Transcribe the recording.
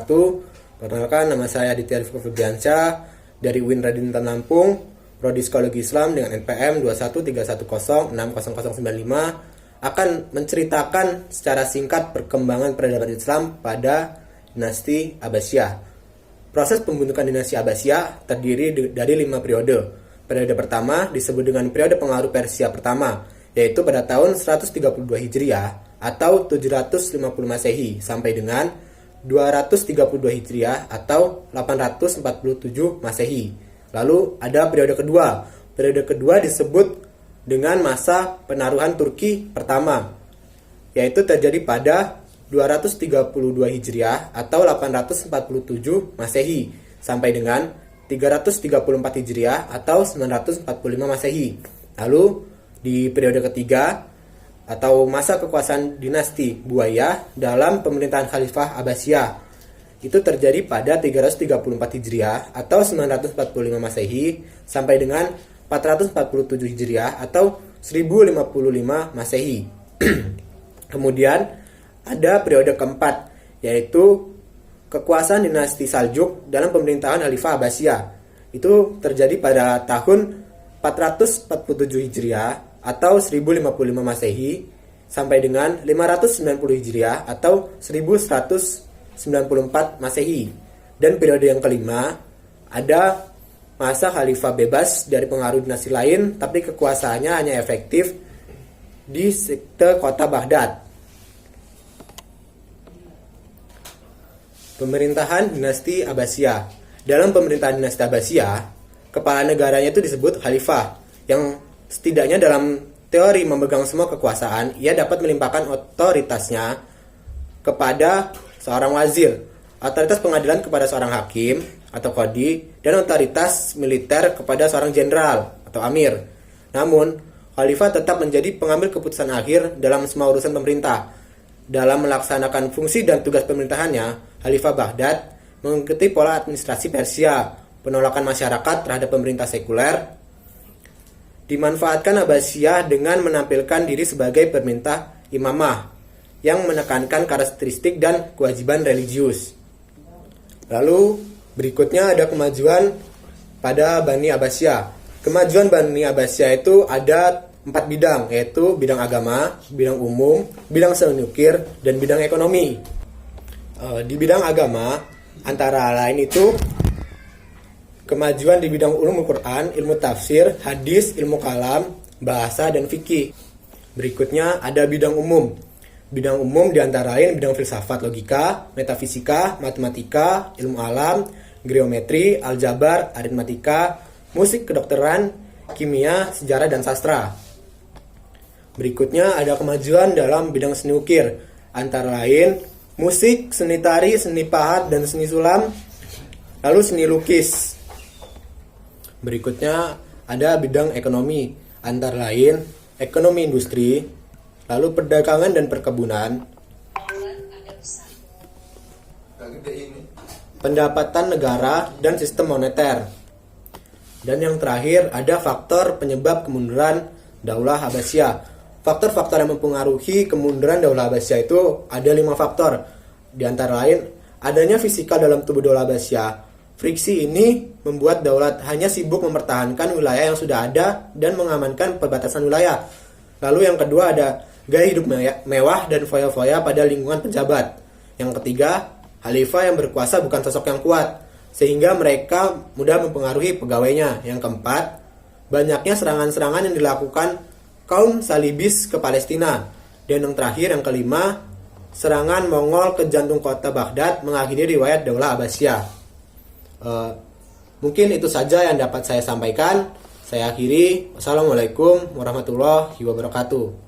wabarakatuh. Perkenalkan, nama saya Aditya Rifko Febriansyah dari UIN Radinatan Lampung, Prodi Psikologi Islam dengan NPM 21310600095, akan menceritakan secara singkat perkembangan peradaban Islam pada dinasti Abbasiyah. Proses pembentukan dinasti Abbasiyah terdiri dari 5 periode. Periode pertama disebut dengan periode pengaruh Persia pertama, yaitu pada tahun 132 Hijriah atau 750 Masehi sampai dengan 232 Hijriah atau 847 Masehi. Lalu ada periode kedua. Periode kedua disebut dengan masa penaruhan Turki pertama, yaitu terjadi pada 232 Hijriah atau 847 Masehi sampai dengan 334 Hijriah atau 945 Masehi. Lalu di periode ketiga atau masa kekuasaan dinasti Bumayyah dalam pemerintahan Khalifah Abbasiyah, itu terjadi pada 334 Hijriah atau 945 Masehi sampai dengan 447 Hijriah atau 1055 Masehi. Kemudian ada periode keempat, yaitu kekuasaan dinasti Saljuk dalam pemerintahan Khalifah Abbasiyah. Itu terjadi pada tahun 447 Hijriah atau 1055 Masehi sampai dengan 590 Hijriah atau 1194 Masehi. Dan periode yang kelima ada masa khalifah bebas dari pengaruh dinasti lain, tapi kekuasaannya hanya efektif di sekte kota Baghdad. Pemerintahan dinasti Abbasiyah. Dalam pemerintahan dinasti Abbasiyah, kepala negaranya itu disebut khalifah, yang setidaknya dalam teori memegang semua kekuasaan. Ia dapat melimpahkan otoritasnya kepada seorang wazir, otoritas pengadilan kepada seorang hakim atau qadhi, dan otoritas militer kepada seorang jenderal atau amir. Namun, khalifah tetap menjadi pengambil keputusan akhir dalam semua urusan pemerintah. Dalam melaksanakan fungsi dan tugas pemerintahannya, Khalifah Baghdad mengikuti pola administrasi Persia, penolakan masyarakat terhadap pemerintah sekuler. Dimanfaatkan Abbasiyah dengan menampilkan diri sebagai pemerintah imamah yang menekankan karakteristik dan kewajiban religius. Lalu berikutnya ada kemajuan pada Bani Abbasiyah. Kemajuan Bani Abbasiyah itu ada 4 bidang, yaitu bidang agama, bidang umum, bidang seni ukir, dan bidang ekonomi. Di bidang agama, antara lain itu kemajuan di bidang ulumul Quran, ilmu tafsir, hadis, ilmu kalam, bahasa, dan fikih. Berikutnya ada bidang umum. Bidang umum diantara lain bidang filsafat, logika, metafisika, matematika, ilmu alam, geometri, aljabar, aritmatika, musik, kedokteran, kimia, sejarah, dan sastra. Berikutnya ada kemajuan dalam bidang seni ukir, antara lain musik, seni tari, seni pahat, dan seni sulam, lalu seni lukis. Berikutnya ada bidang ekonomi, antara lain ekonomi industri, lalu perdagangan dan perkebunan, pendapatan negara, dan sistem moneter. Dan yang terakhir ada faktor penyebab kemunduran Daulah Abbasiyah. Faktor-faktor yang mempengaruhi kemunduran Daulah Abbasiyah itu ada 5 faktor. Di antara lain adanya fisika dalam tubuh Daulah Abbasiyah. Friksi ini membuat daulat hanya sibuk mempertahankan wilayah yang sudah ada dan mengamankan perbatasan wilayah. Lalu yang kedua ada gaya hidup mewah dan foya-foya pada lingkungan pejabat. Yang ketiga, khalifah yang berkuasa bukan sosok yang kuat, sehingga mereka mudah mempengaruhi pegawainya. Yang keempat, banyaknya serangan-serangan yang dilakukan kaum Salibis ke Palestina. Dan yang terakhir, yang kelima, serangan Mongol ke jantung kota Baghdad mengakhiri riwayat Daulah Abbasiyah. Mungkin itu saja yang dapat saya sampaikan. Saya akhiri. Wassalamualaikum warahmatullahi wabarakatuh.